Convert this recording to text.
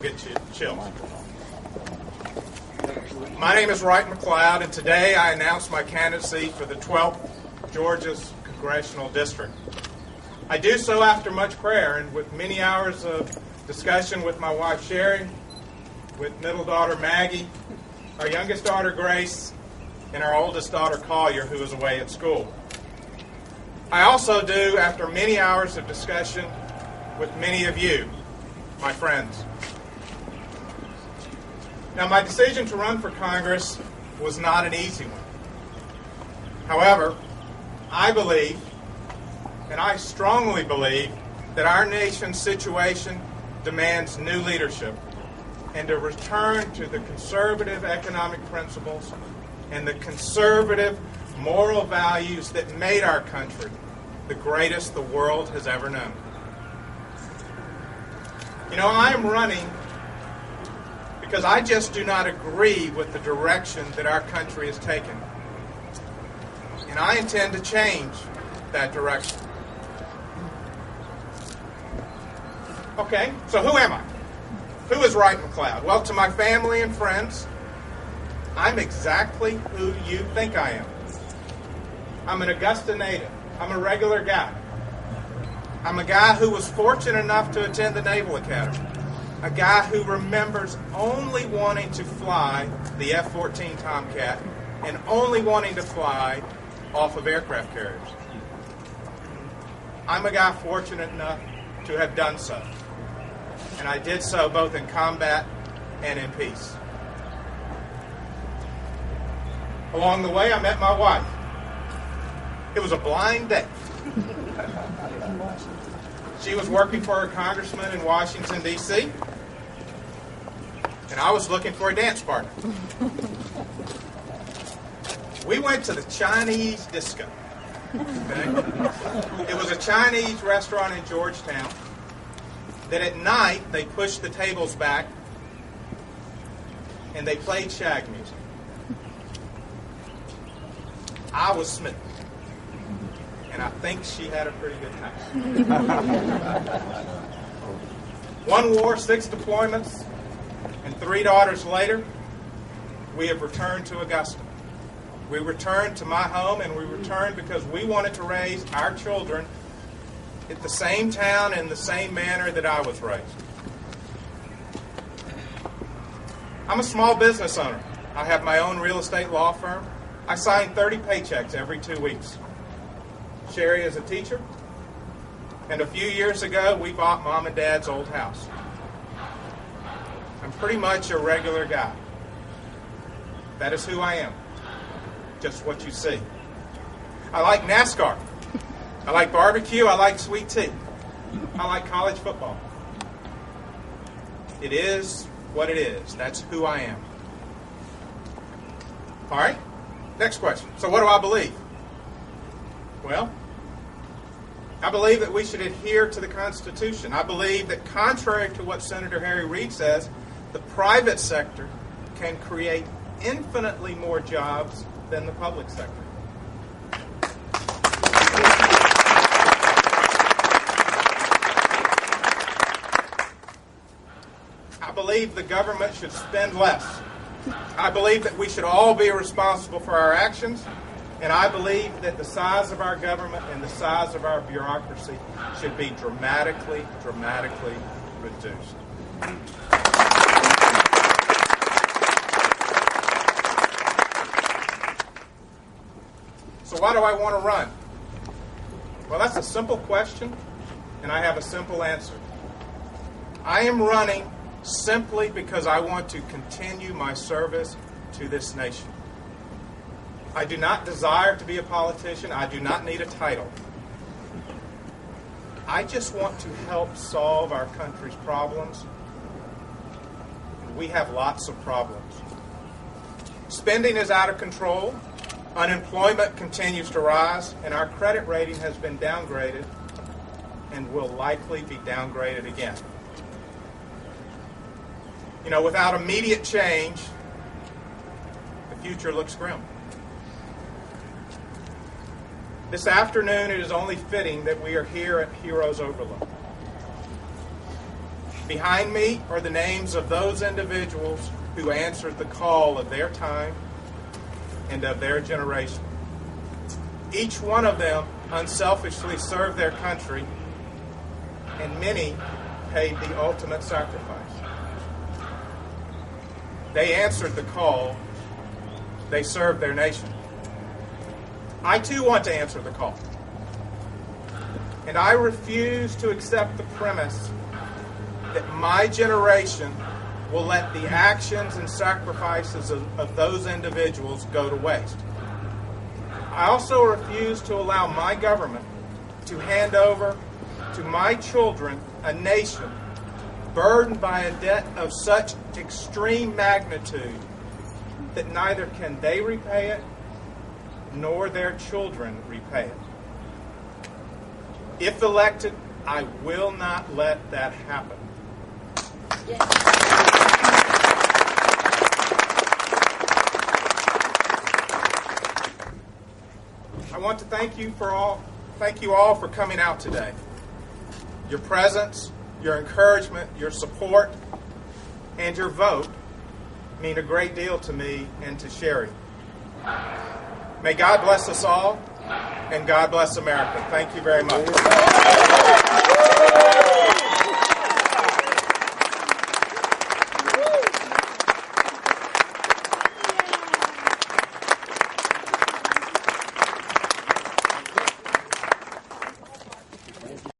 Get chills. My name is Wright McLeod, and today I announce my candidacy for the 12th Georgia's Congressional District. I do so after much prayer and with many hours of discussion with my wife Sherry, with middle daughter Maggie, our youngest daughter Grace, and our oldest daughter Collier, who is away at school. I also do after many hours of discussion with many of you, my friends. Now, my decision to run for Congress was not an easy one. However, I believe, and I strongly believe, that our nation's situation demands new leadership and a return to the conservative economic principles and the conservative moral values that made our country the greatest the world has ever known. You know, I am running because I just do not agree with the direction that our country has taken. And I intend to change that direction. Okay, so who am I? Who is Wright McLeod? Well, to my family and friends, I'm exactly who you think I am. I'm an Augusta native. I'm a regular guy. I'm a guy who was fortunate enough to attend the Naval Academy. A guy who remembers only wanting to fly the F-14 Tomcat and only wanting to fly off of aircraft carriers. I'm a guy fortunate enough to have done so. And I did so both in combat and in peace. Along the way, I met my wife. It was a blind date. She was working for a congressman in Washington, D.C., and I was looking for a dance partner. We went to the Chinese disco. Okay? It was a Chinese restaurant in Georgetown that at night they pushed the tables back and they played shag music. I was smitten. And I think she had a pretty good time. One war, 6 deployments, and 3 daughters later, we have returned to Augusta. We returned to my home, and we returned because we wanted to raise our children at the same town in the same manner that I was raised. I'm a small business owner. I have my own real estate law firm. I sign 30 paychecks every 2 weeks. Sherry is a teacher, and a few years ago we bought Mom and Dad's old house. I'm pretty much a regular guy. That is who I am. Just what you see. I like NASCAR. I like barbecue. I like sweet tea. I like college football. It is what it is. That's who I am. All right, next question. So what do I believe? Well, I believe that we should adhere to the Constitution. I believe that contrary to what Senator Harry Reid says, the private sector can create infinitely more jobs than the public sector. I believe the government should spend less. I believe that we should all be responsible for our actions. And I believe that the size of our government and the size of our bureaucracy should be dramatically, dramatically reduced. So why do I want to run? Well, that's a simple question, and I have a simple answer. I am running simply because I want to continue my service to this nation. I do not desire to be a politician. I do not need a title. I just want to help solve our country's problems. And we have lots of problems. Spending is out of control. Unemployment continues to rise. And our credit rating has been downgraded and will likely be downgraded again. You know, without immediate change, the future looks grim. This afternoon, it is only fitting that we are here at Heroes Overlook. Behind me are the names of those individuals who answered the call of their time and of their generation. Each one of them unselfishly served their country, and many paid the ultimate sacrifice. They answered the call. They served their nation. I too want to answer the call. And I refuse to accept the premise that my generation will let the actions and sacrifices of those individuals go to waste. I also refuse to allow my government to hand over to my children a nation burdened by a debt of such extreme magnitude that neither can they repay it nor their children repay it. If elected, I will not let that happen. I want to thank you all for coming out today. Your presence, your encouragement, your support, and your vote mean a great deal to me and to Sherry. May God bless us all, and God bless America. Thank you very much.